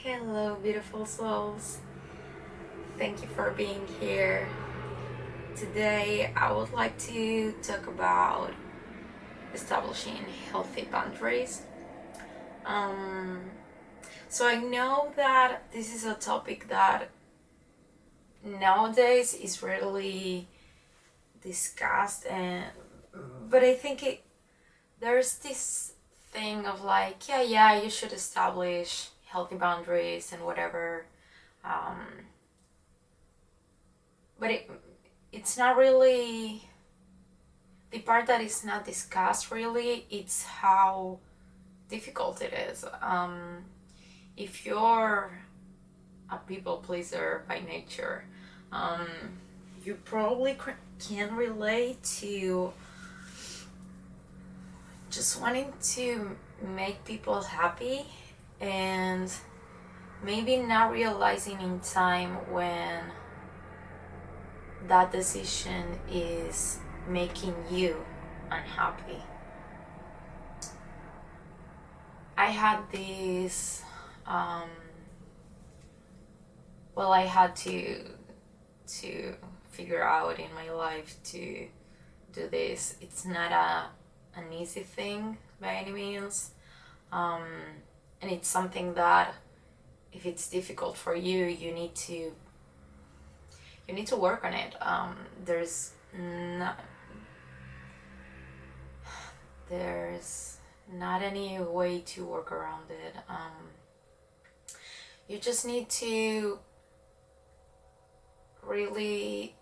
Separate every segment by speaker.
Speaker 1: Hello, beautiful souls. Thank you for being here. Today, I would like to talk about establishing healthy boundaries. Um, so, I know that this is a topic that nowadays is rarely discussed, but I think there's this thing of like, yeah, you should establish healthy boundaries and whatever. Um, but it's not really the part that is not discussed really. It's how difficult it is. If you're a people pleaser by nature, um, you probably can relate to just wanting to make people happy and maybe not realizing in time when that decision is making you unhappy. I had this, um, well, I had to figure out in my life to do this. It's not an easy thing by any means, um, and it's something that if it's difficult for you, you need to work on it. Not there's not any way to work around it. You just need to really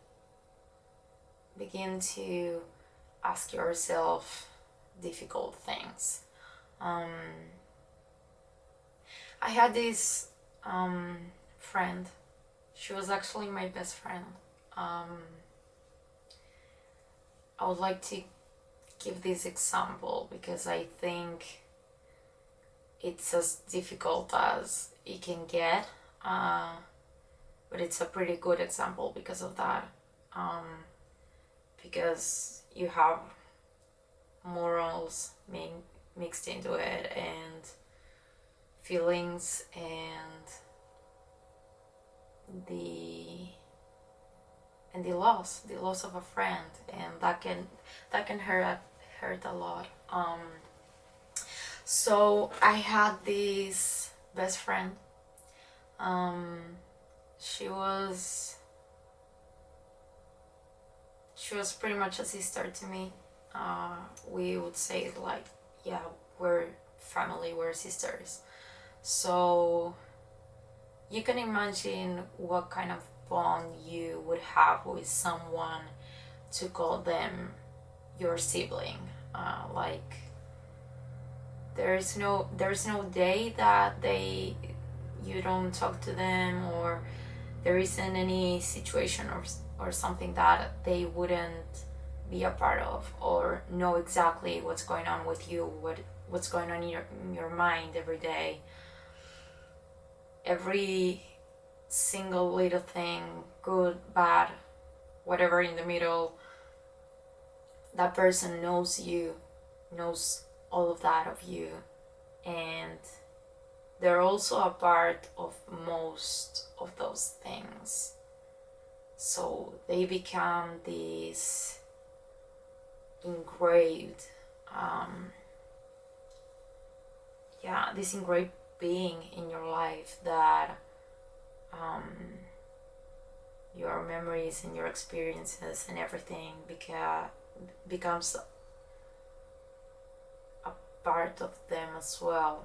Speaker 1: begin to ask yourself difficult things. Um, I had this friend. She was actually my best friend. I would like to give this example because I think it's as difficult as it can get, but it's a pretty good example because of that. Because you have morals mixed into it and feelings and the the loss of a friend, and that can hurt a lot. So I had this best friend. um she was she was pretty much a sister to me. We would say it like, yeah, we're family, we're sisters. So you can imagine what kind of bond you would have with someone to call them your sibling. Like there's no day that you don't talk to them, or there isn't any situation or something that they wouldn't be a part of or know exactly what's going on with you, what's going on in your mind every day, every single little thing, good, bad, whatever in the middle. That person knows all of that of you, and they're also a part of most of those things. So they become this engraved, this engraved being in your life that um, your memories and your experiences and everything becomes a part of them as well.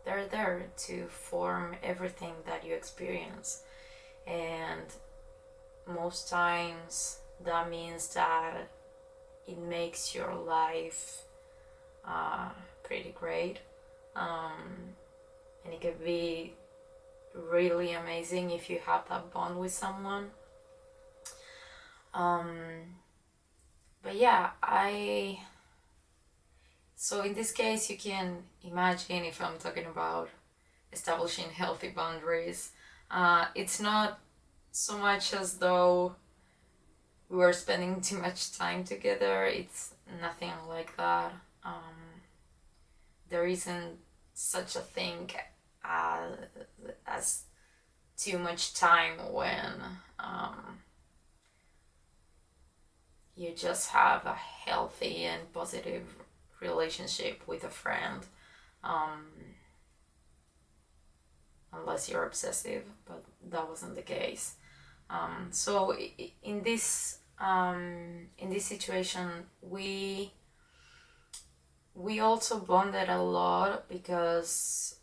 Speaker 1: They're there to form everything that you experience, and most times that means that it makes your life pretty great, and it can be really amazing if you have that bond with someone. But yeah, so in this case, you can imagine if I'm talking about establishing healthy boundaries, it's not so much as though we were spending too much time together. It's nothing like that. There isn't such a thing as too much time when you just have a healthy and positive relationship with a friend, um, unless you're obsessive, but that wasn't the case. So in this situation, we also bonded a lot because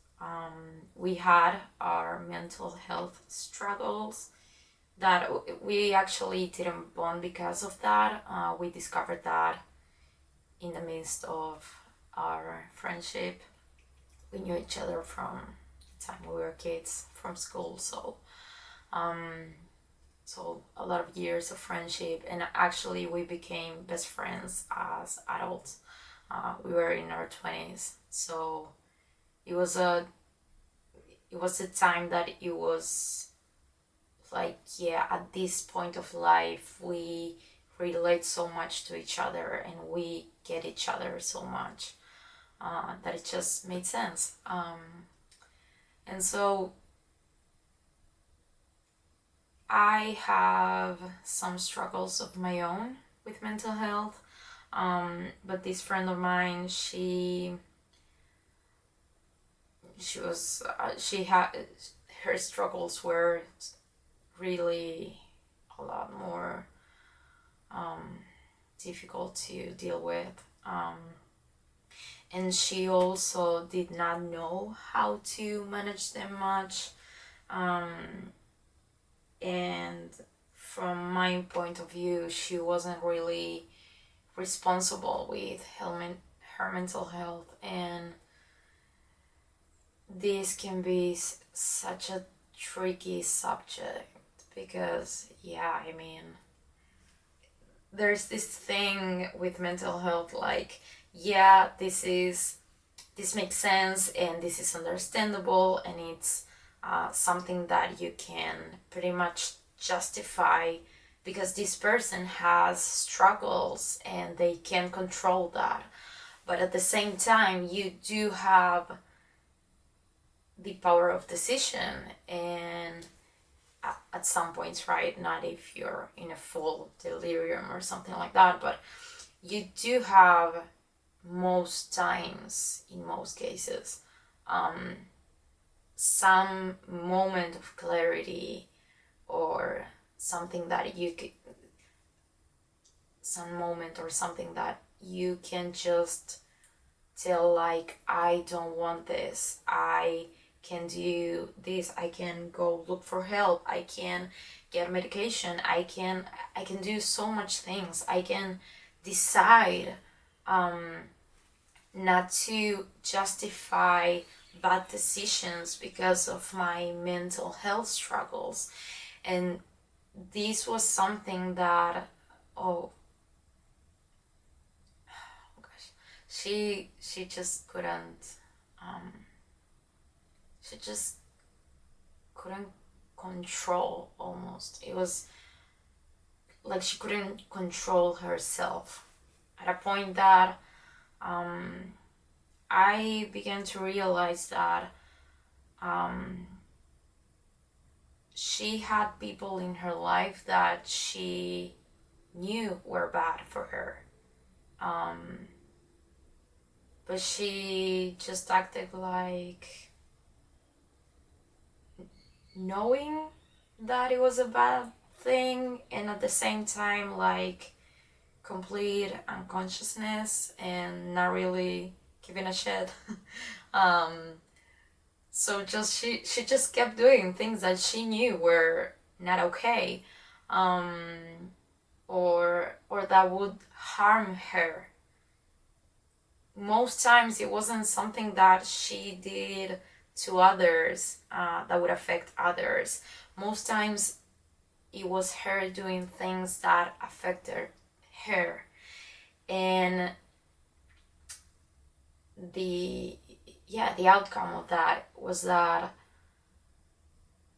Speaker 1: we had our mental health struggles that we actually didn't bond because of that. We discovered that in the midst of our friendship. We knew each other from the time we were kids from school, so a lot of years of friendship, and actually we became best friends as adults. We were in our 20s, so it was a time that it was like, yeah, at this point of life we relate so much to each other and we get each other so much that it just made sense. And so I have some struggles of my own with mental health, but this friend of mine, she had her struggles were really a lot more difficult to deal with, and she also did not know how to manage them much, and from my point of view, she wasn't really responsible with her mental health, and this can be such a tricky subject because, yeah, I mean, there's this thing with mental health, like, yeah, this makes sense and this is understandable, and it's something that you can pretty much justify because this person has struggles and they can control that. But at the same time, you do have the power of decision, and at some points, right, not if you're in a full delirium or something like that, but you do have most times, in most cases, some moment of clarity or something that you could, some moment or something that you can just tell, like, I don't want this, I can do this, I can go look for help, I can get medication, I can do so much things, I can decide not to justify bad decisions because of my mental health struggles. And this was something that, oh gosh, she just couldn't she just couldn't control. Almost, it was like she couldn't control herself, at a point that I began to realize that she had people in her life that she knew were bad for her, but she just acted like knowing that it was a bad thing, and at the same time, like, complete unconsciousness and not really giving a shit. So just she just kept doing things that she knew were not okay, or that would harm her. Most times it wasn't something that she did to others that would affect others. Most times it was her doing things that affected her, and the outcome of that was that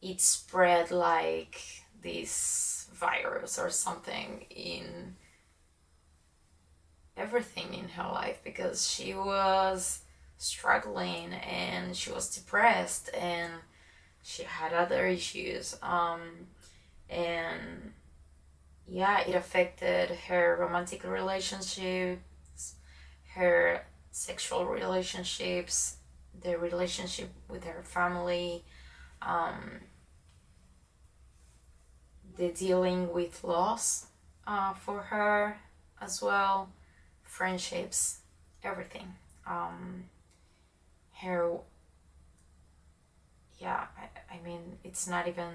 Speaker 1: it spread like this virus or something in everything in her life, because she was struggling, and she was depressed, and she had other issues. And yeah, it affected her romantic relationships, her sexual relationships, the relationship with her family, um, the dealing with loss for her as well, friendships, everything. Um, her, yeah, I mean, it's not even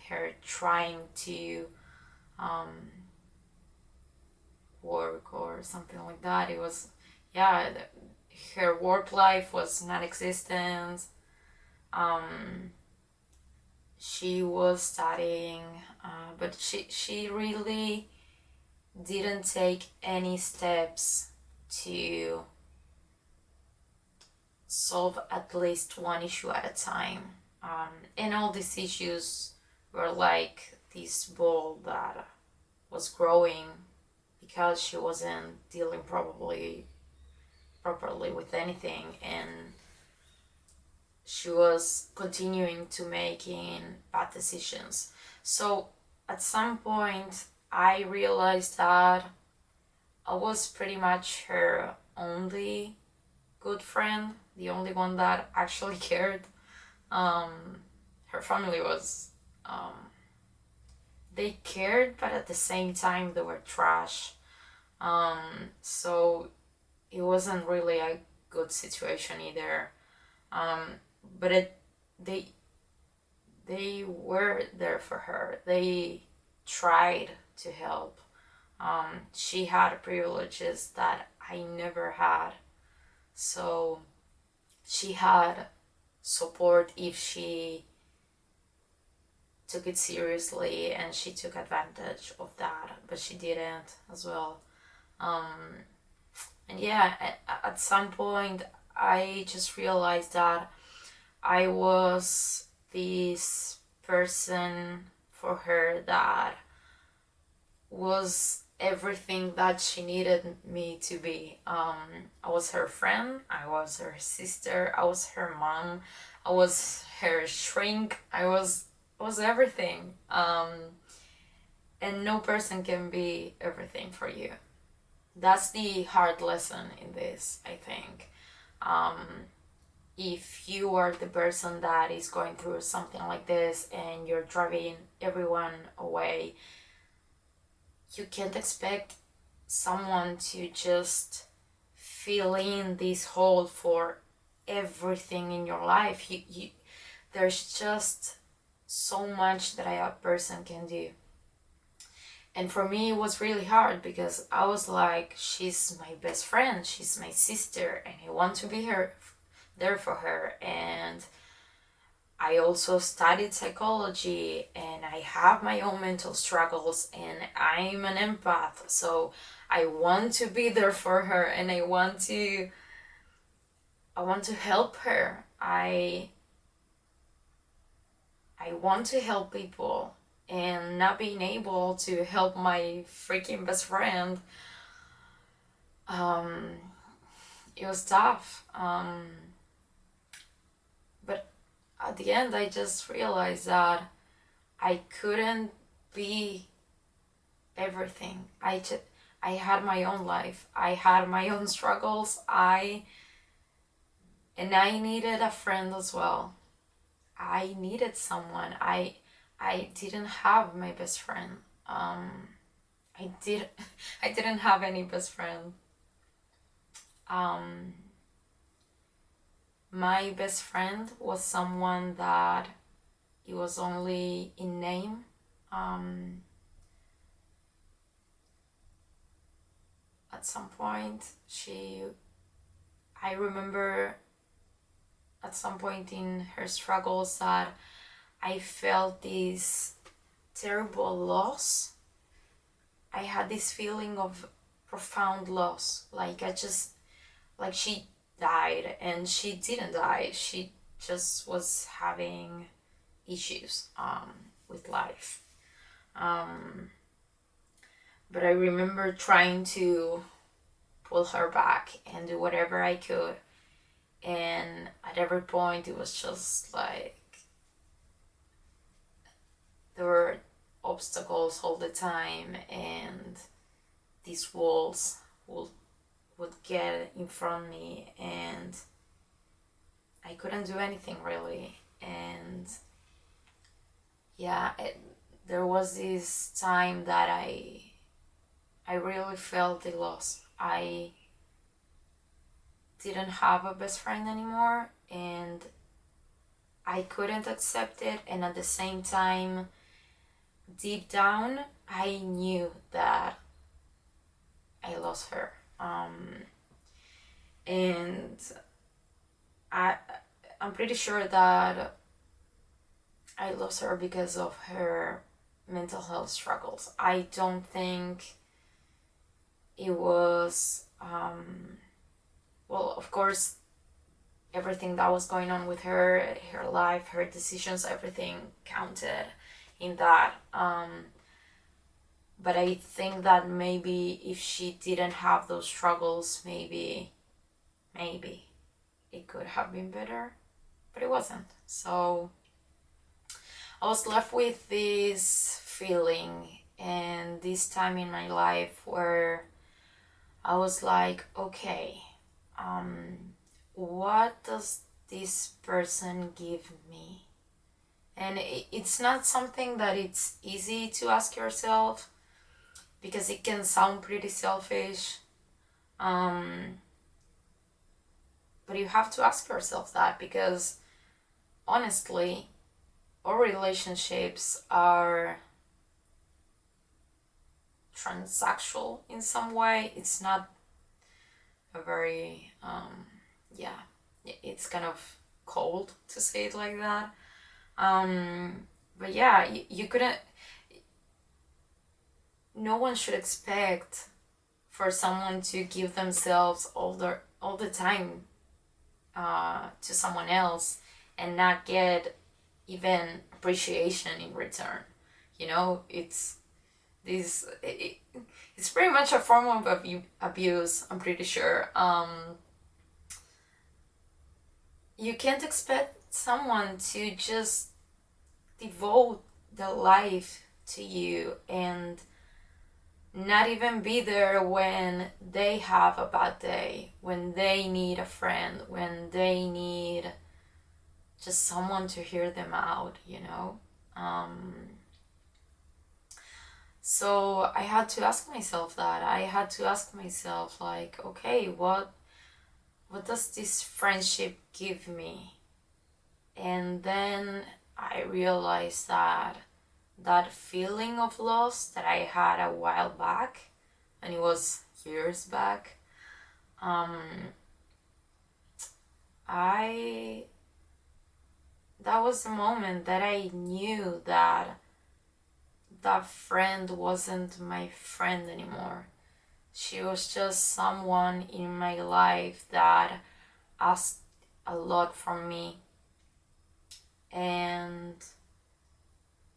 Speaker 1: her trying to um, work or something like that. It was, yeah, her work life was non-existent. Um, she was studying, but she really didn't take any steps to solve at least one issue at a time. And all these issues were like this ball that was growing because she wasn't dealing probably properly with anything, and she was continuing to making bad decisions. So at some point I realized that I was pretty much her only good friend, the only one that actually cared. Her family was, um, they cared, but at the same time they were trash. So it wasn't really a good situation either. Um, but they they were there for her. They tried to help. She had privileges that I never had. So she had support if she took it seriously, and she took advantage of that, but she didn't as well. Um, and yeah, at some point, I just realized that I was this person for her that was everything that she needed me to be. I was her friend, I was her sister, I was her mom, I was her shrink, I was everything. And no person can be everything for you. That's the hard lesson in this, I think. Um, if you are the person that is going through something like this and you're driving everyone away, you can't expect someone to just fill in this hole for everything in your life. There's just so much that a person can do. And for me, it was really hard because I was like, she's my best friend, she's my sister, and I want to be there for her. And I also studied psychology, and I have my own mental struggles, and I'm an empath. So I want to be there for her, and I want to help her. I want to help people, and not being able to help my freaking best friend, um, it was tough. But at the end, I just realized that I couldn't be everything. I had my own life. I had my own struggles. And I needed a friend as well. I needed someone. I didn't have my best friend. I did I didn't have any best friend. Um, my best friend was someone that it was only in name. Um, at some point, I remember at some point in her struggles that I felt this terrible loss. I had this feeling of profound loss. Like she died, and she didn't die. She just was having issues with life. Um, but I remember trying to pull her back and do whatever I could. And at every point it was just like there were obstacles all the time, and these walls would get in front of me, and I couldn't do anything really. And yeah, there was this time that I really felt the loss. I didn't have a best friend anymore, and I couldn't accept it. And at the same time, deep down, I knew that I lost her. And I, I'm pretty sure that I lost her because of her mental health struggles. I don't think it was, well, of course, everything that was going on with her, her life, her decisions, everything counted in that. But I think that maybe if she didn't have those struggles, maybe it could have been better, but it wasn't. So I was left with this feeling and this time in my life where I was like, okay, what does this person give me? And it's not something that it's easy to ask yourself, because it can sound pretty selfish. But you have to ask yourself that, because honestly, all relationships are transactional in some way. It's not a very, yeah, it's kind of cold to say it like that. But yeah, you couldn't, no one should expect for someone to give themselves all the time to someone else and not get even appreciation in return. You know, it's this it's pretty much a form of abuse, I'm pretty sure. You can't expect someone to just devote their life to you and not even be there when they have a bad day, when they need a friend, when they need just someone to hear them out, you know? So I had to ask myself that. I had to ask myself, like, okay, what does this friendship give me? And then I realized that that feeling of loss that I had a while back, and it was years back, I that was the moment that I knew that that friend wasn't my friend anymore. She was just someone in my life that asked a lot from me and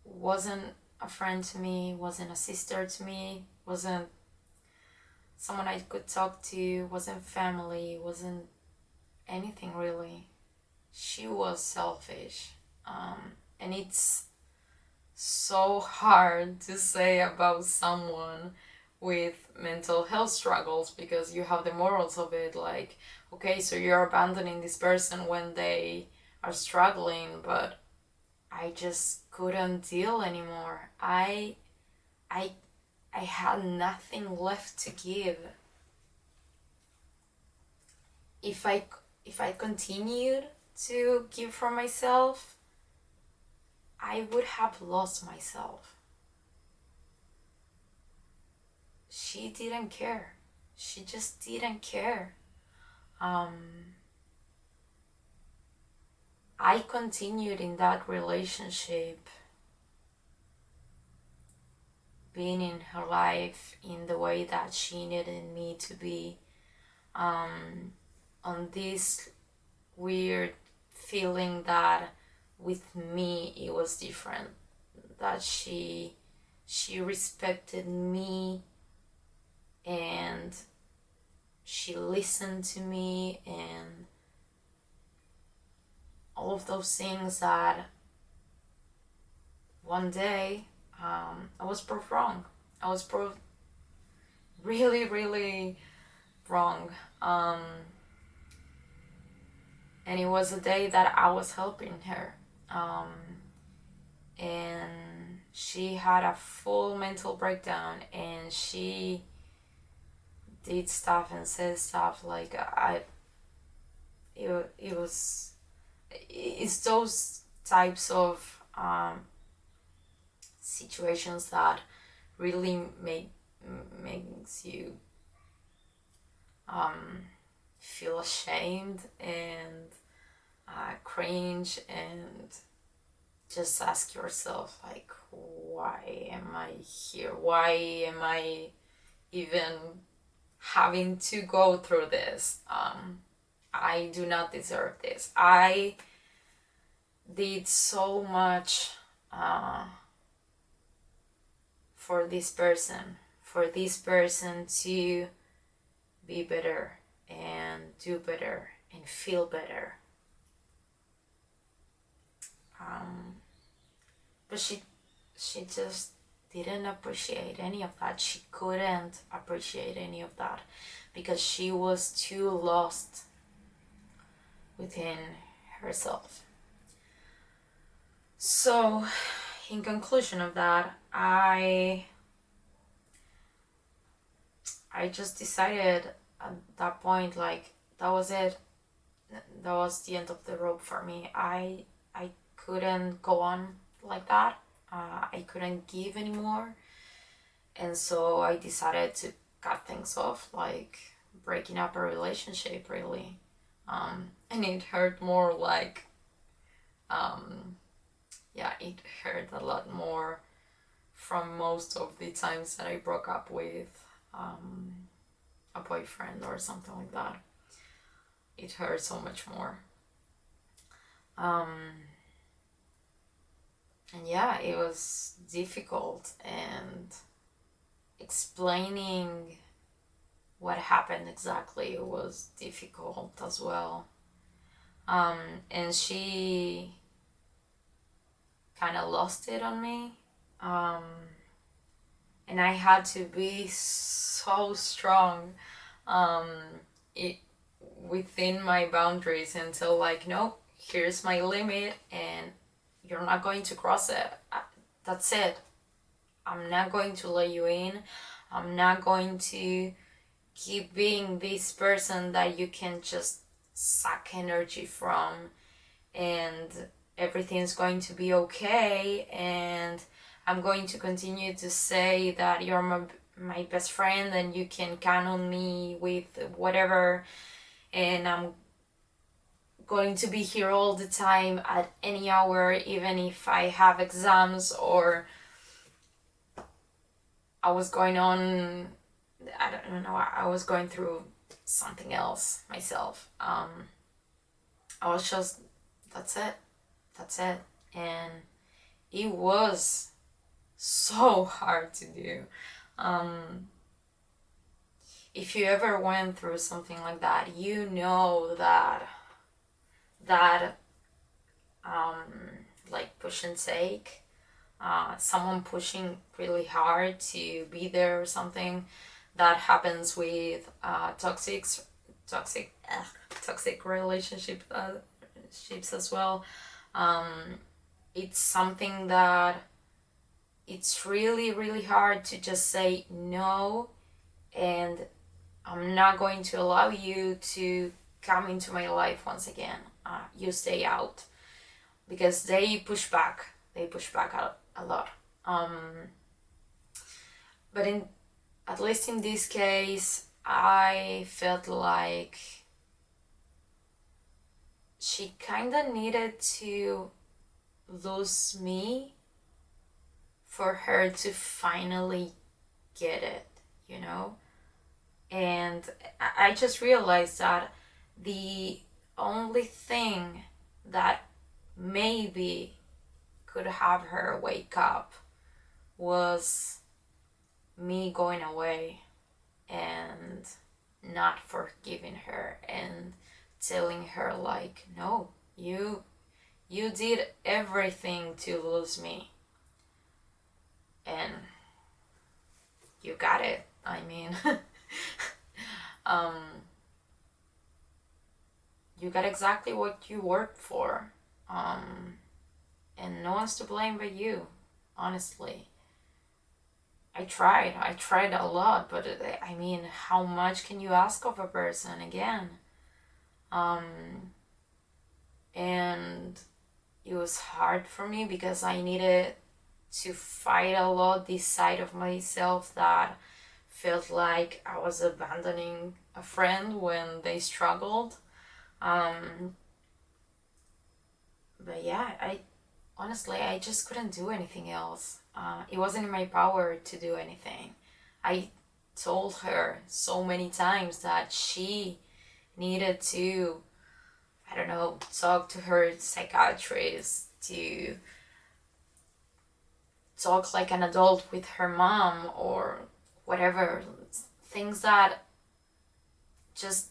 Speaker 1: wasn't a friend to me, wasn't a sister to me, wasn't someone I could talk to, wasn't family, wasn't anything really. She was selfish. And it's so hard to say about someone with mental health struggles, because you have the morals of it, like, okay, so you're abandoning this person when they are struggling, but I just couldn't deal anymore. I I had nothing left to give. If I continued to give from myself, I would have lost myself. She didn't care. She just didn't care. I continued in that relationship, being in her life in the way that she needed me to be, on this weird feeling that with me it was different, that she respected me and she listened to me, and all of those things that one day I was proved wrong. I was proved really, really wrong. And it was a day that I was helping her. And she had a full mental breakdown, and she did stuff and said stuff like it's those types of situations that really makes you feel ashamed and cringe, and just ask yourself, like, why am I here? Why am I even having to go through this? I do not deserve this. I did so much for this person to be better and do better and feel better. But she just didn't appreciate any of that. She couldn't appreciate any of that because she was too lost within herself. So, in conclusion of that, I just decided at that point, like, that was it. That was the end of the rope for me. I couldn't go on like that. I couldn't give anymore. And so I decided to cut things off, like breaking up a relationship, really. And it hurt more, like, it hurt a lot more from most of the times that I broke up with a boyfriend or something like that. It hurt so much more. And yeah, it was difficult, and explaining what happened exactly was difficult as well. And she kind of lost it on me. And I had to be so strong within my boundaries until, like, nope, here's my limit and you're not going to cross it. That's it. I'm not going to let you in. I'm not going to keep being this person that you can just suck energy from, and everything's going to be okay, and I'm going to continue to say that you're my best friend and you can count on me with whatever, and I'm going to be here all the time at any hour, even if I have exams or I was going through something else myself. I was just, that's it. And it was so hard to do. If you ever went through something like that, you know that like push and take, someone pushing really hard to be there or something, that happens with toxic relationships as well. It's something that it's really, really hard to just say no, and I'm not going to allow you to come into my life once again. You stay out, because they push back a lot. But at least in this case, I felt like she kind of needed to lose me for her to finally get it, you know? And I just realized that the only thing that maybe could have her wake up was me going away and not forgiving her and telling her, like, no, you You did everything to lose me. And you got it. I mean, um, you got exactly what you worked for. And no one's to blame but you, honestly. I tried a lot, but I mean, how much can you ask of a person again? Um, and it was hard for me because I needed to fight a lot this side of myself that felt like I was abandoning a friend when they struggled. Um, but yeah, I honestly, I just couldn't do anything else. It wasn't in my power to do anything. I told her so many times that she needed to, I don't know, talk to her psychiatrist, to talk like an adult with her mom or whatever. Things that just,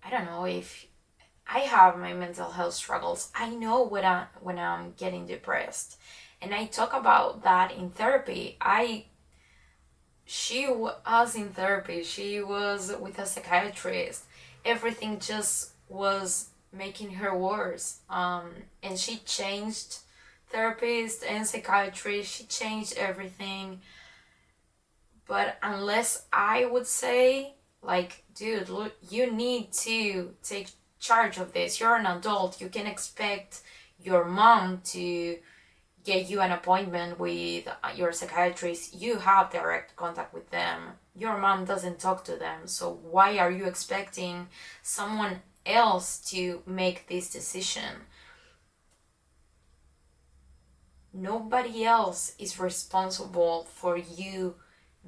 Speaker 1: I don't know, if I have my mental health struggles, I know when I'm getting depressed. And I talk about that in therapy. She was in therapy. She was with a psychiatrist. Everything just was making her worse. And she changed therapist and psychiatrist. She changed everything. But unless I would say, like, dude, look, you need to take charge of this. You're an adult. You can expect your mom to get you an appointment with your psychiatrist. You have direct contact with them. Your mom doesn't talk to them. So why are you expecting someone else to make this decision? Nobody else is responsible for you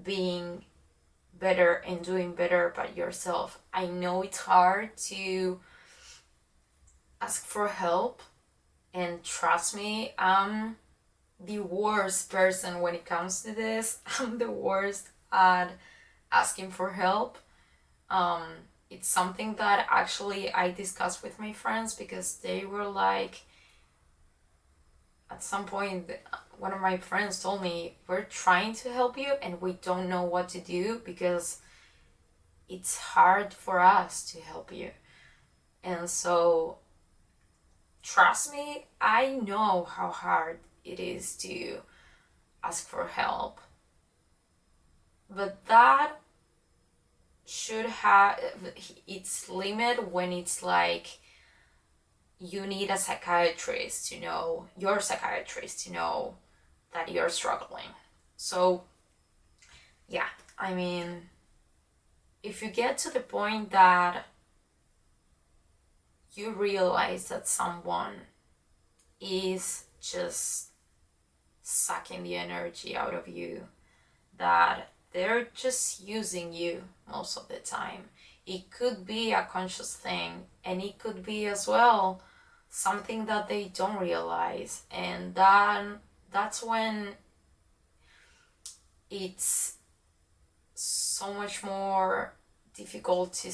Speaker 1: being better and doing better by yourself. I know it's hard to ask for help, and trust me, I'm the worst person when it comes to this. I'm the worst at asking for help. Um, it's something that actually I discussed with my friends because they were like, at some point, one of my friends told me, we're trying to help you and we don't know what to do because it's hard for us to help you. And so, trust me, I know how hard it is to ask for help. But that should have its limit when it's like you need a psychiatrist to know, your psychiatrist to know that you're struggling. So, yeah, I mean, if you get to the point that you realize that someone is just sucking the energy out of you, that they're just using you most of the time. It could be a conscious thing, and it could be as well something that they don't realize, and then that's when it's so much more difficult to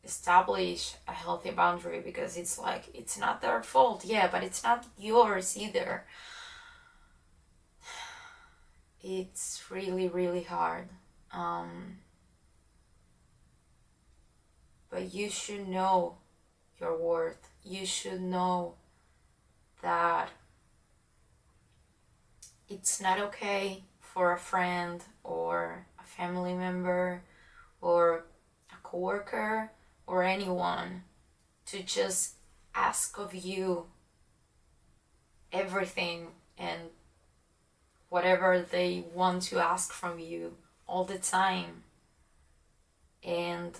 Speaker 1: establish a healthy boundary, because it's like, it's not their fault, yeah, but it's not yours either. It's really, really hard. But you should know your worth. You should know that it's not okay for a friend or a family member or a coworker or anyone to just ask of you everything and whatever they want to ask from you all the time. And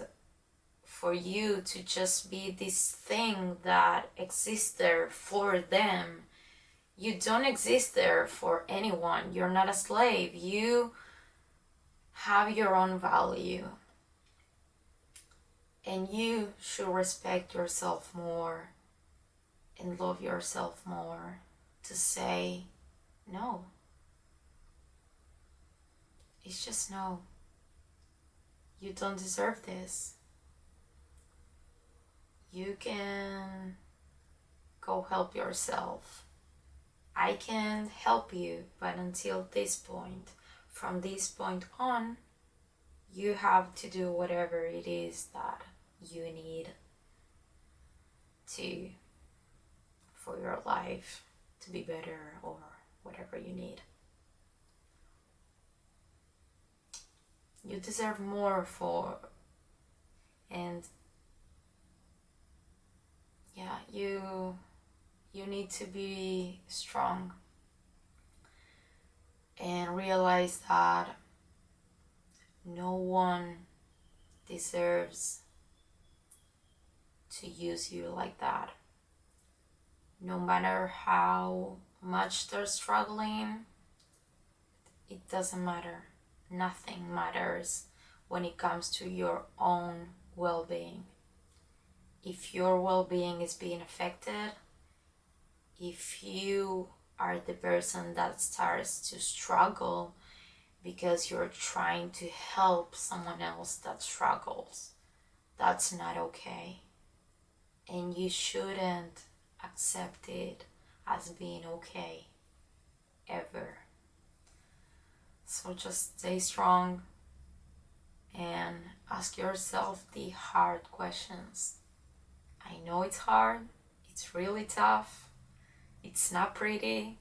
Speaker 1: for you to just be this thing that exists there for them. You don't exist there for anyone. You're not a slave. You have your own value. And you should respect yourself more and love yourself more to say no. It's just no. You don't deserve this. You can go help yourself. I can help you, but until this point, from this point on, you have to do whatever it is that you need to for your life to be better, or whatever you need. You deserve more for, and yeah, you need to be strong and realize that no one deserves to use you like that. No matter how much they're struggling, it doesn't matter. Nothing matters when it comes to your own well-being. If your well-being is being affected, if you are the person that starts to struggle because you're trying to help someone else that struggles, that's not okay. And you shouldn't accept it as being okay, ever. So just stay strong and ask yourself the hard questions. I know it's hard, it's really tough, it's not pretty,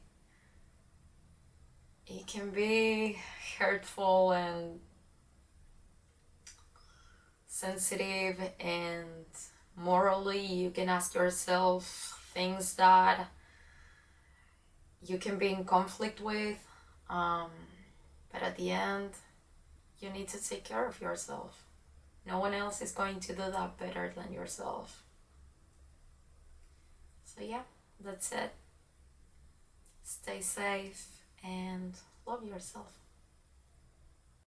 Speaker 1: it can be hurtful and sensitive, and morally you can ask yourself things that you can be in conflict with, but at the end you need to take care of yourself. No one else is going to do that better than yourself. So yeah, that's it. Stay safe and love yourself.